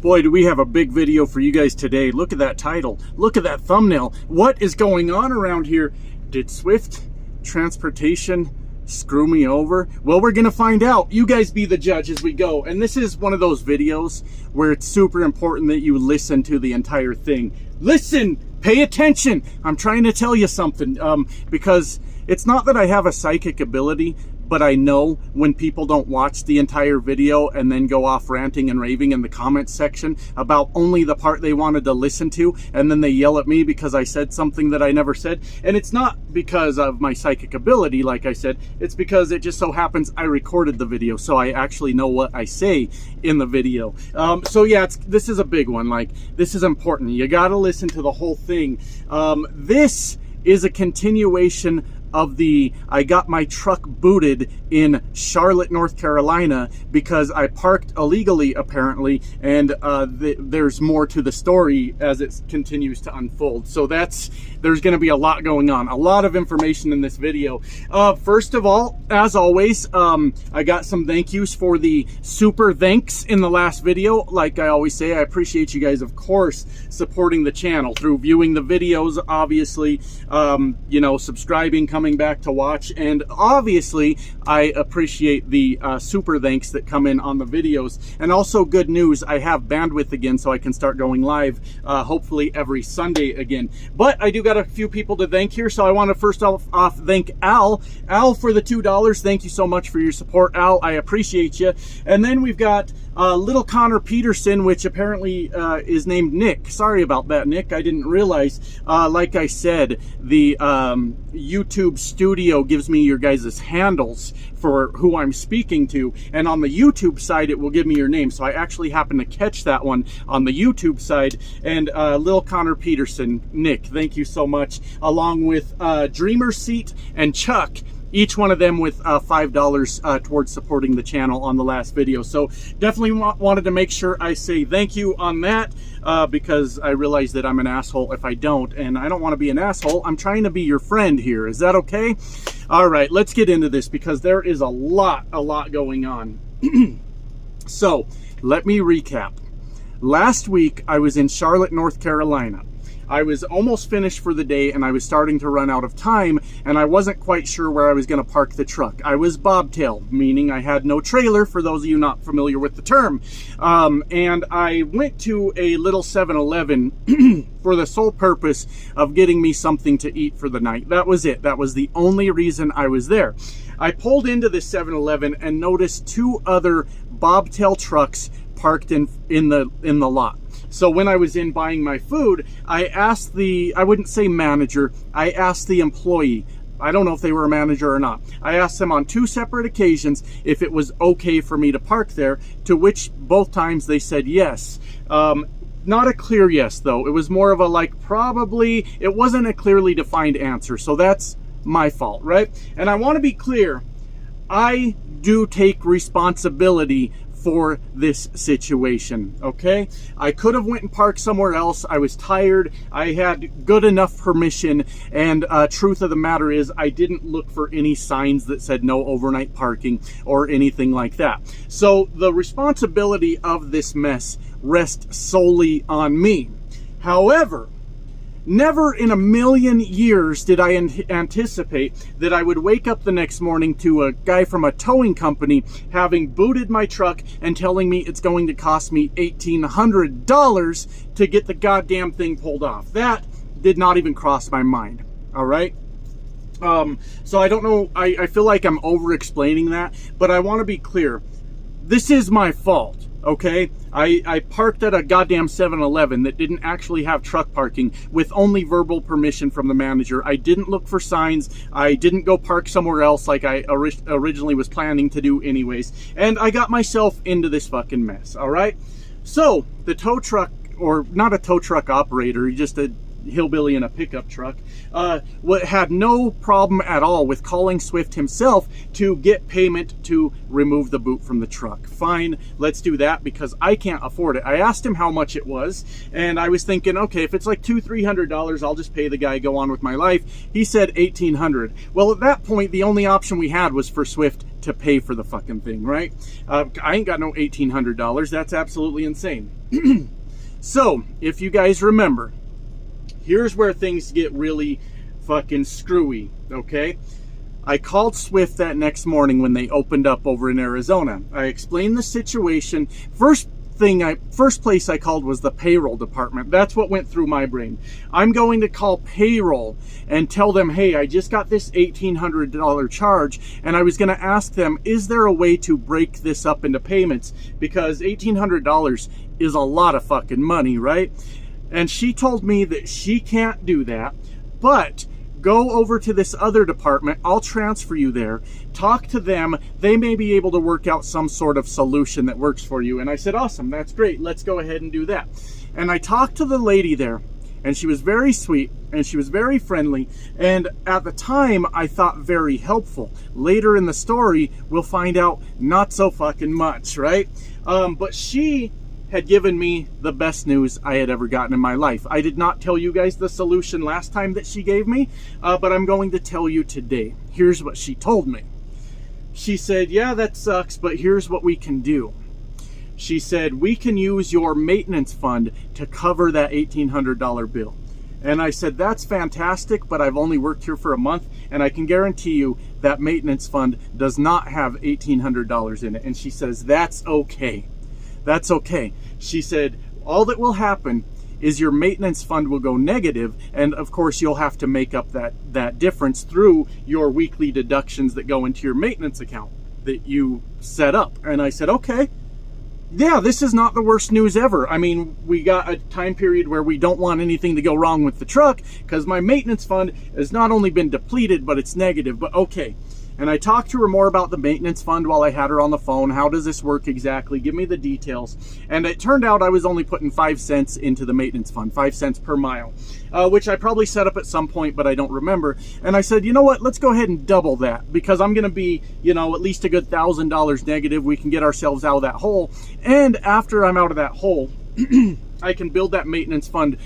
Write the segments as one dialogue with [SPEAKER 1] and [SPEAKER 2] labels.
[SPEAKER 1] Boy, do we have a big video for you guys today. Look at that title. Look at that thumbnail. What is going on around here? Did Swift Transportation screw me over? Well, we're gonna find out. You guys be the judge as we go. And this is one of those videos where it's super important that you listen to the entire thing. Listen, pay attention. I'm trying to tell you something, because it's not that I have a psychic ability, but I know when people don't watch the entire video and then go off ranting and raving in the comments section about only the part they wanted to listen to, and then they yell at me because I said something that I never said. And it's not because of my psychic ability, like I said, it's because it just so happens I recorded the video, so I actually know what I say in the video. So yeah, this is a big one. Like, this is important. You gotta listen to the whole thing. This is a continuation of the I got my truck booted in Charlotte, North Carolina because I parked illegally apparently, and there's more to the story as it continues to unfold. So there's going to be a lot going on, a lot of information in this video. First of all, as always, I got some thank yous for the super thanks in the last video. Like I always say, I appreciate you guys, of course, supporting the channel through viewing the videos, obviously, you know, subscribing, coming back to watch, and obviously I appreciate the super thanks that come in on the videos. And also good news, I have bandwidth again, so I can start going live hopefully every Sunday again. But I do got a few people to thank here, so I want to first off thank Al for the $2. Thank you so much for your support, Al. I appreciate you. And then we've got little Connor Peterson, which apparently is named Nick. Sorry about that, Nick. I didn't realize. Like I said, the YouTube studio gives me your guys' handles for who I'm speaking to, and on the YouTube side it will give me your name. So I actually happened to catch that one on the YouTube side. And little Connor Peterson, Nick, thank you so much, along with Dreamer Seat and Chuck, each one of them with $5 towards supporting the channel on the last video. So definitely wanted to make sure I say thank you on that, because I realize that I'm an asshole if I don't, and I don't want to be an asshole. I'm trying to be your friend here. Is that okay? All right, let's get into this because there is a lot going on. So let me recap. Last week I was in Charlotte, North Carolina. I was almost finished for the day and I was starting to run out of time, and I wasn't quite sure where I was going to park the truck. I was bobtail, meaning I had no trailer, for those of you not familiar with the term. And I went to a little 7-Eleven for the sole purpose of getting me something to eat for the night. That was it. That was the only reason I was there. I pulled into this 7-Eleven and noticed two other bobtail trucks parked in the lot. So when I was in buying my food, I asked I wouldn't say manager, I asked the employee. I don't know if they were a manager or not. I asked them on 2 separate occasions if it was okay for me to park there, to which both times they said yes. Not a clear yes though. It was more of a like probably. It wasn't a clearly defined answer. So that's my fault, right? And I want to be clear, I do take responsibility for this situation, okay? I could have went and parked somewhere else. I was tired. I had good enough permission, and truth of the matter is I didn't look for any signs that said no overnight parking or anything like that. So the responsibility of this mess rests solely on me. However, never in a million years did I anticipate that I would wake up the next morning to a guy from a towing company having booted my truck and telling me it's going to cost me $1,800 to get the goddamn thing pulled off. That did not even cross my mind, all right? So I don't know, I feel like I'm over-explaining that, but I want to be clear. This is my fault. Okay, I parked at a goddamn 7-Eleven that didn't actually have truck parking with only verbal permission from the manager. I didn't look for signs. I didn't go park somewhere else like I originally was planning to do anyways. And I got myself into this fucking mess, all right? So the tow truck, or not a tow truck operator, just a hillbilly in a pickup truck, had no problem at all with calling Swift himself to get payment to remove the boot from the truck. Fine, let's do that because I can't afford it. I asked him how much it was, and I was thinking, okay, if it's like $200-300, I'll just pay the guy, go on with my life. He said $1,800. Well, at that point, the only option we had was for Swift to pay for the fucking thing, right? I ain't got no $1,800. That's absolutely insane. So, if you guys remember, here's where things get really fucking screwy, okay? I called Swift that next morning when they opened up over in Arizona. I explained the situation. First place I called was the payroll department. That's what went through my brain. I'm going to call payroll and tell them, hey, I just got this $1,800 charge, and I was going to ask them, is there a way to break this up into payments? Because $1,800 is a lot of fucking money, right? And she told me that she can't do that, but go over to this other department. I'll transfer you there. Talk to them. They may be able to work out some sort of solution that works for you. And I said, awesome, that's great. Let's go ahead and do that. And I talked to the lady there, and she was very sweet, and she was very friendly. And at the time, I thought very helpful. Later in the story, we'll find out not so fucking much, right? But she had given me the best news I had ever gotten in my life. I did not tell you guys the solution last time that she gave me, but I'm going to tell you today. Here's what she told me. She said, yeah, that sucks, but here's what we can do. She said, we can use your maintenance fund to cover that $1,800 bill. And I said, that's fantastic, but I've only worked here for a month, and I can guarantee you that maintenance fund does not have $1,800 in it. And she says, that's okay. That's okay. She said, all that will happen is your maintenance fund will go negative, and of course you'll have to make up that difference through your weekly deductions that go into your maintenance account that you set up. And I said, okay. Yeah, this is not the worst news ever. I mean, we got a time period where we don't want anything to go wrong with the truck because my maintenance fund has not only been depleted, but it's negative, but okay. And I talked to her more about the maintenance fund while I had her on the phone. How does this work exactly? Give me the details. And it turned out I was only putting 5 cents into the maintenance fund, 5 cents per mile, which I probably set up at some point, but I don't remember. And I said, you know what? Let's go ahead and double that because I'm going to be, you know, at least a good $1,000 negative. We can get ourselves out of that hole. And after I'm out of that hole, I can build that maintenance fund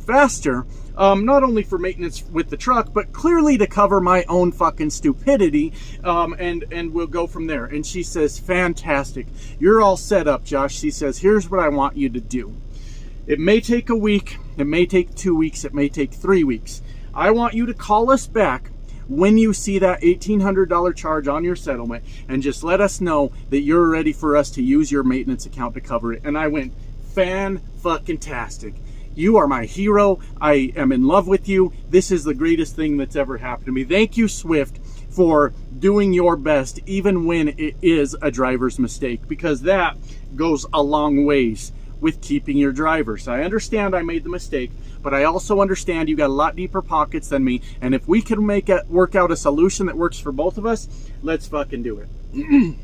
[SPEAKER 1] faster, not only for maintenance with the truck, but clearly to cover my own fucking stupidity, and we'll go from there. And she says, fantastic. You're all set up, Josh. She says, here's what I want you to do. It may take a week. It may take 2 weeks. It may take 3 weeks. I want you to call us back when you see that $1,800 charge on your settlement and just let us know that you're ready for us to use your maintenance account to cover it. And I went, fan-fucking-tastic. You are my hero. I am in love with you. This is the greatest thing that's ever happened to me. Thank you, Swift, for doing your best, even when it is a driver's mistake, because that goes a long ways with keeping your drivers. I understand I made the mistake, but I also understand you got a lot deeper pockets than me, and if we can work out a solution that works for both of us, let's fucking do it.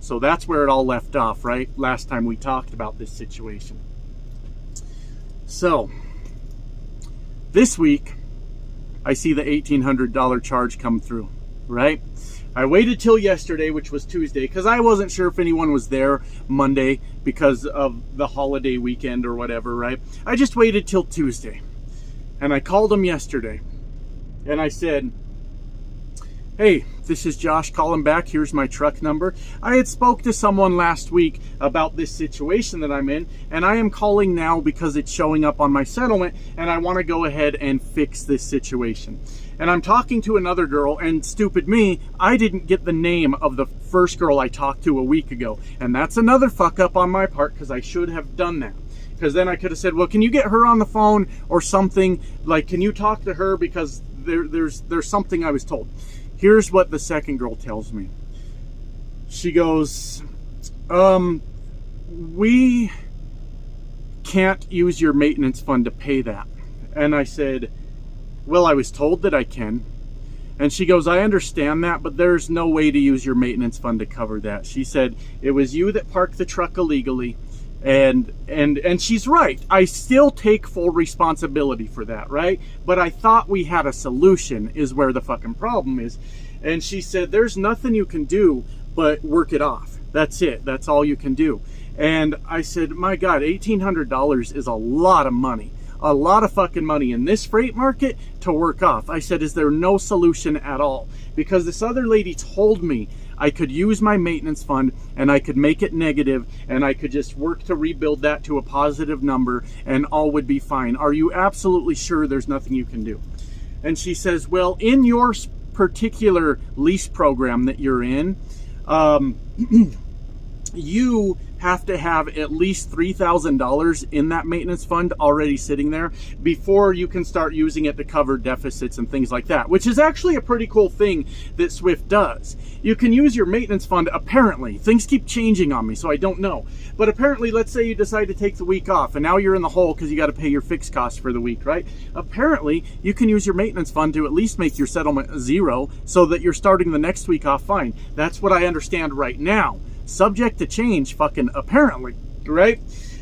[SPEAKER 1] So that's where it all left off, right? Last time we talked about this situation. So, this week, I see the $1,800 charge come through, right? I waited till yesterday, which was Tuesday, because I wasn't sure if anyone was there Monday because of the holiday weekend or whatever, right? I just waited till Tuesday. And I called them yesterday. And I said, hey, this is Josh calling back. Here's my truck number. I had spoke to someone last week about this situation that I'm in, and I am calling now because it's showing up on my settlement, and I want to go ahead and fix this situation. And I'm talking to another girl, and stupid me, I didn't get the name of the first girl I talked to a week ago. And that's another fuck up on my part because I should have done that. Because then I could have said, well, can you get her on the phone or something? Like, can you talk to her? Because there's something I was told. Here's what the second girl tells me. She goes, we can't use your maintenance fund to pay that. And I said, well, I was told that I can. And she goes, I understand that, but there's no way to use your maintenance fund to cover that. She said, it was you that parked the truck illegally. And she's right. I still take full responsibility for that, right? But I thought we had a solution is where the fucking problem is. And she said, there's nothing you can do but work it off. That's it. That's all you can do. And I said, my God, $1,800 is a lot of money. A lot of fucking money in this freight market to work off. I said, is there no solution at all? Because this other lady told me I could use my maintenance fund and I could make it negative and I could just work to rebuild that to a positive number and all would be fine. Are you absolutely sure there's nothing you can do? And she says, well, in your particular lease program that you're in, you have to have at least $3,000 in that maintenance fund already sitting there before you can start using it to cover deficits and things like that, which is actually a pretty cool thing that Swift does. You can use your maintenance fund, apparently. Things keep changing on me, so I don't know. But apparently, let's say you decide to take the week off, and now you're in the hole because you got to pay your fixed costs for the week, right? Apparently, you can use your maintenance fund to at least make your settlement zero so that you're starting the next week off fine. That's what I understand right now. Subject to change, fucking apparently, right?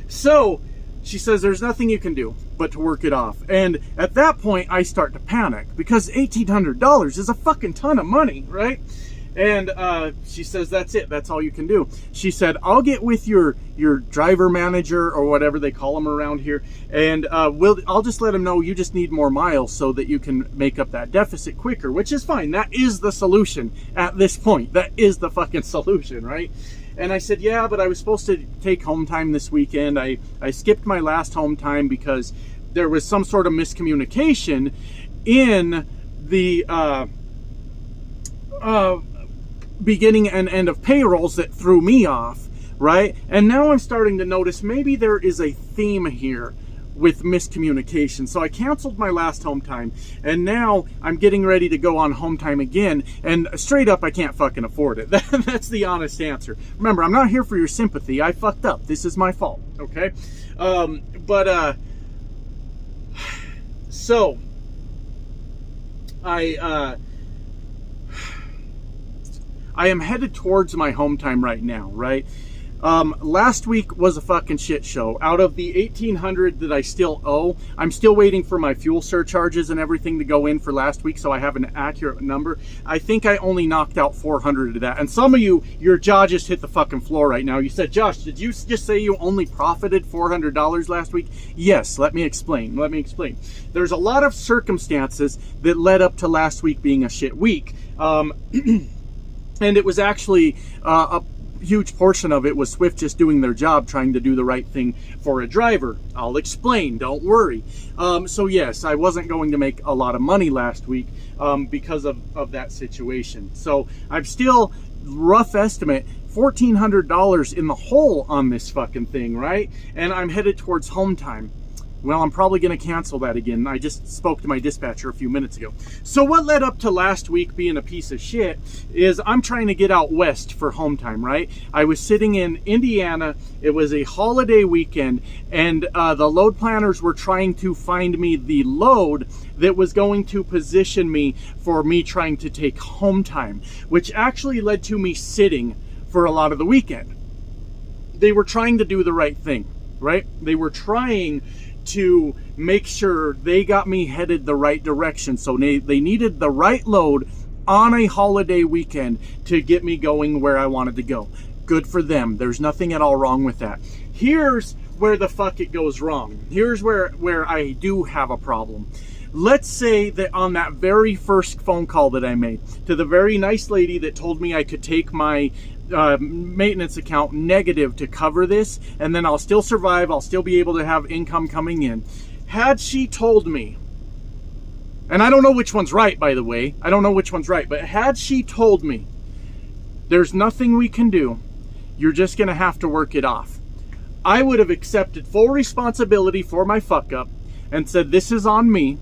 [SPEAKER 1] So she says there's nothing you can do but to work it off. And at that point, I start to panic because $1,800 is a fucking ton of money, right? And she says, that's it. That's all you can do. She said, I'll get with your driver manager or whatever they call them around here. And I'll just let him know you just need more miles so that you can make up that deficit quicker, which is fine. That is the solution at this point. That is the fucking solution, right? And I said, yeah, but I was supposed to take home time this weekend. I skipped my last home time because there was some sort of miscommunication in the beginning and end of payrolls that threw me off, right? And now I'm starting to notice maybe there is a theme here with miscommunication. So I canceled my last home time, and now I'm getting ready to go on home time again, and straight up, I can't fucking afford it. That's the honest answer. Remember, I'm not here for your sympathy. I fucked up. This is my fault, okay? So I am headed towards my home time right now, right? Last week was a fucking shit show. Out of the $1,800 that I still owe, I'm still waiting for my fuel surcharges and everything to go in for last week, so I have an accurate number. I think I only knocked out $400 of that. And some of you, your jaw just hit the fucking floor right now. You said, Josh, did you just say you only profited $400 last week? Yes, let me explain. There's a lot of circumstances that led up to last week being a shit week. And it was actually a huge portion of it was Swift just doing their job, trying to do the right thing for a driver. I'll explain, don't worry. So yes, I wasn't going to make a lot of money last week because of that situation. So I'm still, rough estimate, $1,400 in the hole on this fucking thing, right? And I'm headed towards home time. Well, I'm probably going to cancel that again. I just spoke to my dispatcher a few minutes ago. So what led up to last week being a piece of shit is I'm trying to get out west for home time, right? I was sitting in Indiana. It was a holiday weekend, and the load planners were trying to find me the load that was going to position me for me trying to take home time, which actually led to me sitting for a lot of the weekend. They were trying to do the right thing, right? They were trying to make sure they got me headed the right direction. So they needed the right load on a holiday weekend to get me going where I wanted to go. Good for them. There's nothing at all wrong with that. Here's where the fuck it goes wrong. Here's where I do have a problem. Let's say that on that very first phone call that I made to the very nice lady that told me I could take my maintenance account negative to cover this, and then I'll still survive, I'll still be able to have income coming in. Had she told me, and I don't know which one's right, by the way, I don't know which one's right, but had she told me, there's nothing we can do, you're just gonna have to work it off, I would have accepted full responsibility for my fuck up and said, this is on me.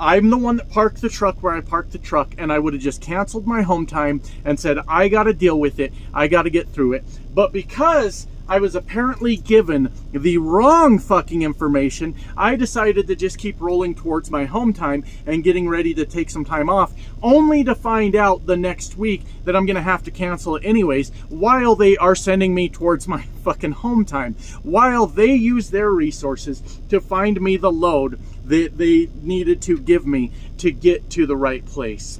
[SPEAKER 1] I'm the one that parked the truck where I parked the truck, and I would have just canceled my home time and said, I got to deal with it. I got to get through it. But because I was apparently given the wrong fucking information, I decided to just keep rolling towards my home time and getting ready to take some time off, only to find out the next week that I'm going to have to cancel it anyways, while they are sending me towards my fucking home time, while they use their resources to find me the load that they needed to give me to get to the right place.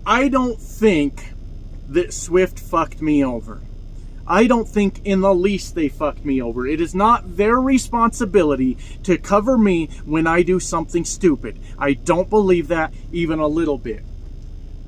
[SPEAKER 1] I don't think that Swift fucked me over. I don't think in the least they fucked me over. It is not their responsibility to cover me when I do something stupid. I don't believe that even a little bit.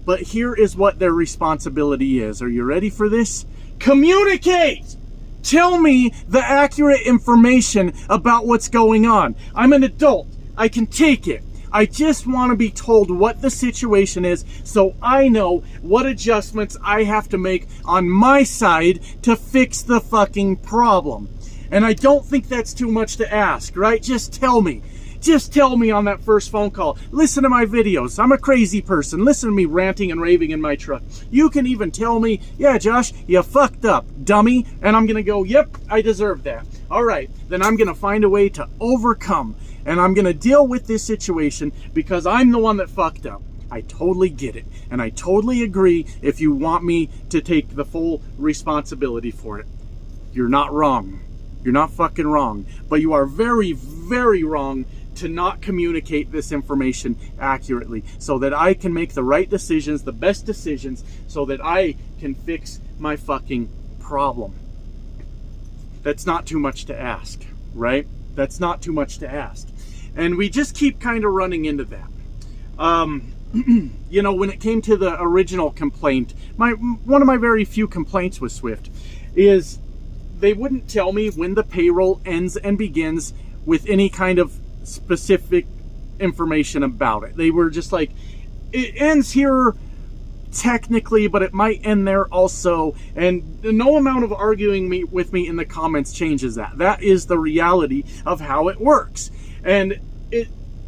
[SPEAKER 1] But here is what their responsibility is. Are you ready for this? Communicate! Tell me the accurate information about what's going on. I'm an adult. I can take it. I just want to be told what the situation is so I know what adjustments I have to make on my side to fix the fucking problem. And I don't think that's too much to ask, right? Just tell me. Just tell me on that first phone call. Listen to my videos. I'm a crazy person. Listen to me ranting and raving in my truck. You can even tell me, yeah, Josh, you fucked up, dummy. And I'm going to go, yep, I deserve that. All right, then I'm going to find a way to overcome. And I'm going to deal with this situation because I'm the one that fucked up. I totally get it. And I totally agree if you want me to take the full responsibility for it. You're not wrong. You're not fucking wrong. But you are very, very wrong to not communicate this information accurately so that I can make the right decisions, the best decisions, so that I can fix my fucking problem. That's not too much to ask, right? That's not too much to ask. And we just keep kind of running into that. You know, when it came to the original complaint, one of my very few complaints with Swift is they wouldn't tell me when the payroll ends and begins with any kind of specific information about it. They were just like, it ends here technically, but it might end there also. And no amount of arguing with me in the comments changes that. That is the reality of how it works. And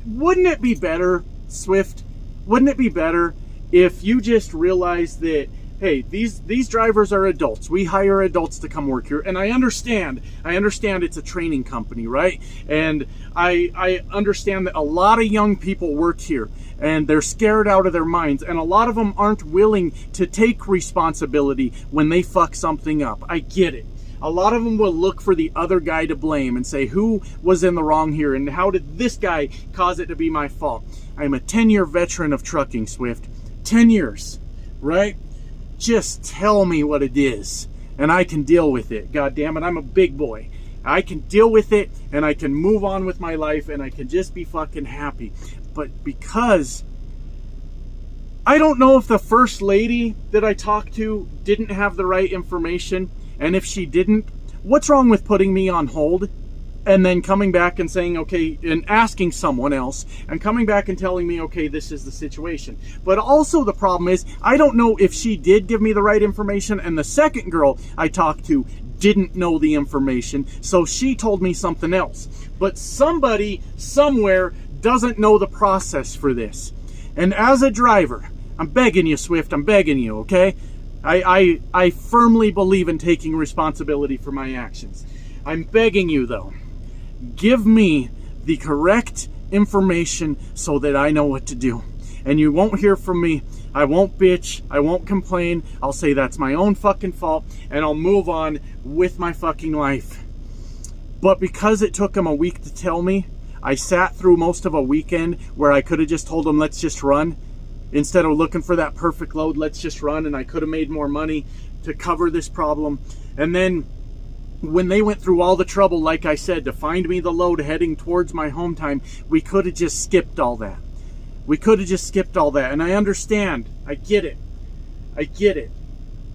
[SPEAKER 1] wouldn't it be better, Swift? Wouldn't it be better if you just realized that, hey, these drivers are adults. We hire adults to come work here. And I understand it's a training company, right? And I understand that a lot of young people work here and they're scared out of their minds. And a lot of them aren't willing to take responsibility when they fuck something up. I get it. A lot of them will look for the other guy to blame and say, who was in the wrong here? And how did this guy cause it to be my fault? I'm a 10-year veteran of trucking, Swift. 10 years, right? Just tell me what it is and I can deal with it. God damn it, I'm a big boy. I can deal with it and I can move on with my life and I can just be fucking happy. But because I don't know if the first lady that I talked to didn't have the right information, and if she didn't, what's wrong with putting me on hold and then coming back and saying, okay, and asking someone else and coming back and telling me, okay, this is the situation. But also the problem is, I don't know if she did give me the right information and the second girl I talked to didn't know the information, so she told me something else. But somebody somewhere doesn't know the process for this. And as a driver, I'm begging you, Swift, I'm begging you, okay? I firmly believe in taking responsibility for my actions. I'm begging you, though, give me the correct information so that I know what to do. And you won't hear from me. I won't bitch. I won't complain. I'll say that's my own fucking fault, and I'll move on with my fucking life. But because it took them a week to tell me, I sat through most of a weekend where I could have just told them, let's just run. Instead of looking for that perfect load, let's just run, and I could have made more money to cover this problem. And then when they went through all the trouble, like I said, to find me the load heading towards my home time, we could have just skipped all that. We could have just skipped all that. And I understand. I get it. I get it.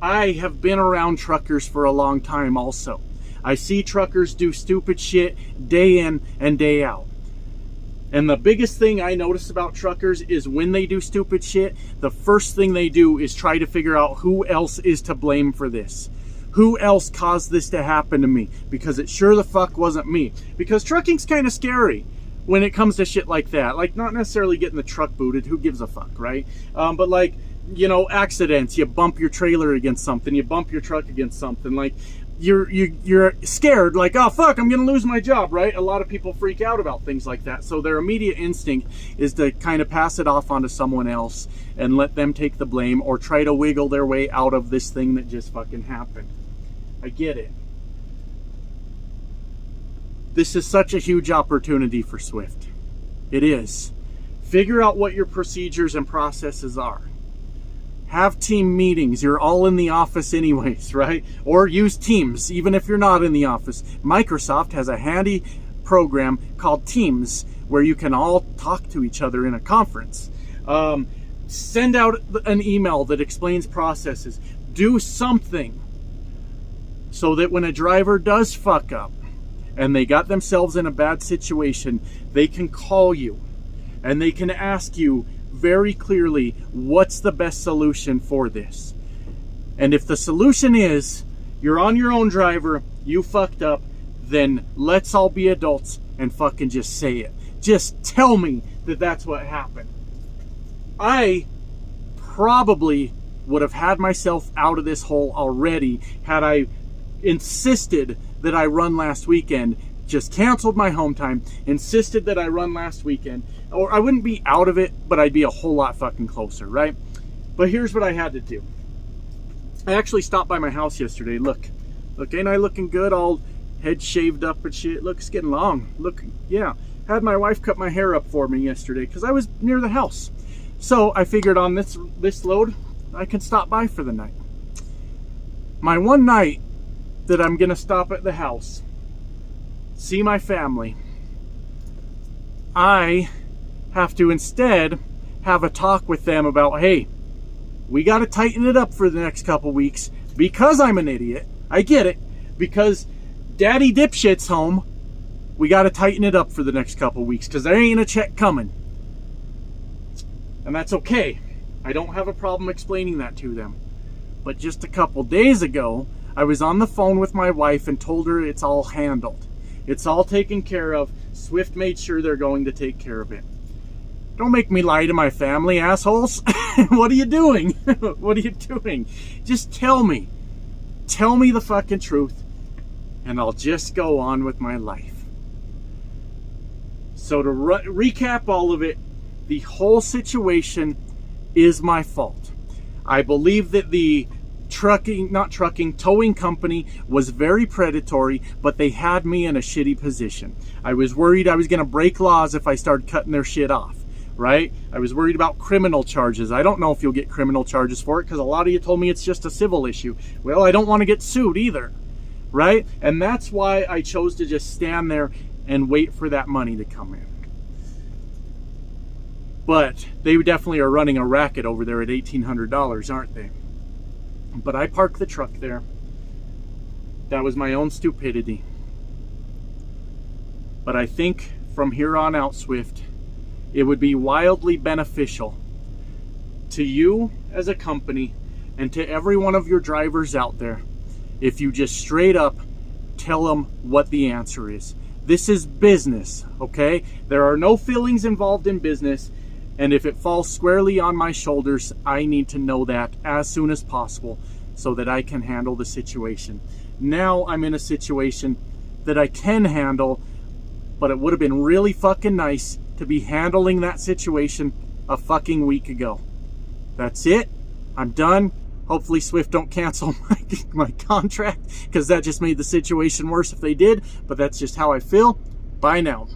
[SPEAKER 1] I have been around truckers for a long time also. I see truckers do stupid shit day in and day out. And the biggest thing I notice about truckers is when they do stupid shit, the first thing they do is try to figure out who else is to blame for this. Who else caused this to happen to me? Because it sure the fuck wasn't me. Because trucking's kind of scary when it comes to shit like that. Like, not necessarily getting the truck booted. Who gives a fuck, right? But like, you know, accidents. You bump your trailer against something. You bump your truck against something. Like, you're scared, like, oh fuck, I'm gonna lose my job, right? A lot of people freak out about things like that, so their immediate instinct is to kind of pass it off onto someone else and let them take the blame or try to wiggle their way out of this thing that just fucking happened. I get it. This is such a huge opportunity for Swift. It is. Figure out what your procedures and processes are. Have team meetings. You're all in the office anyways, right? Or use Teams, even if you're not in the office. Microsoft has a handy program called Teams where you can all talk to each other in a conference. Send out an email that explains processes. Do something so that when a driver does fuck up and they got themselves in a bad situation, they can call you and they can ask you very clearly, what's the best solution for this? And if the solution is you're on your own, driver, you fucked up, then let's all be adults and fucking just say it. Just tell me that that's what happened. I probably would have had myself out of this hole already had I insisted that I run last weekend, just canceled my home time, insisted that I run last weekend, or I wouldn't be out of it, but I'd be a whole lot fucking closer, right? But here's what I had to do. I actually stopped by my house yesterday. Look, ain't I looking good? All head shaved up and shit. Look, it's getting long. Look, yeah. Had my wife cut my hair up for me yesterday because I was near the house. So I figured on this load, I can stop by for the night. My one night that I'm gonna stop at the house, see my family, I have to instead have a talk with them about, hey, we got to tighten it up for the next couple weeks because I'm an idiot. I get it. Because daddy dipshit's home, we got to tighten it up for the next couple weeks because there ain't a check coming. And that's okay. I don't have a problem explaining that to them. But just a couple days ago, I was on the phone with my wife and told her it's all handled. It's all taken care of. Swift made sure they're going to take care of it. Don't make me lie to my family, assholes. What are you doing? What are you doing? Just tell me. Tell me the fucking truth, and I'll just go on with my life. So to recap all of it, the whole situation is my fault. I believe that the towing company was very predatory, but they had me in a shitty position. I was worried I was going to break laws if I started cutting their shit off, right? I was worried about criminal charges. I don't know if you'll get criminal charges for it because a lot of you told me it's just a civil issue. Well, I don't want to get sued either, right? And that's why I chose to just stand there and wait for that money to come in. But they definitely are running a racket over there at $1,800, aren't they? But I parked the truck there. That was my own stupidity. But I think from here on out, Swift, it would be wildly beneficial to you as a company and to every one of your drivers out there if you just straight up tell them what the answer is. This is business, okay? There are no feelings involved in business. And if it falls squarely on my shoulders, I need to know that as soon as possible so that I can handle the situation. Now I'm in a situation that I can handle, but it would have been really fucking nice to be handling that situation a fucking week ago. That's it. I'm done. Hopefully Swift don't cancel my contract because that just made the situation worse if they did, but that's just how I feel. Bye now.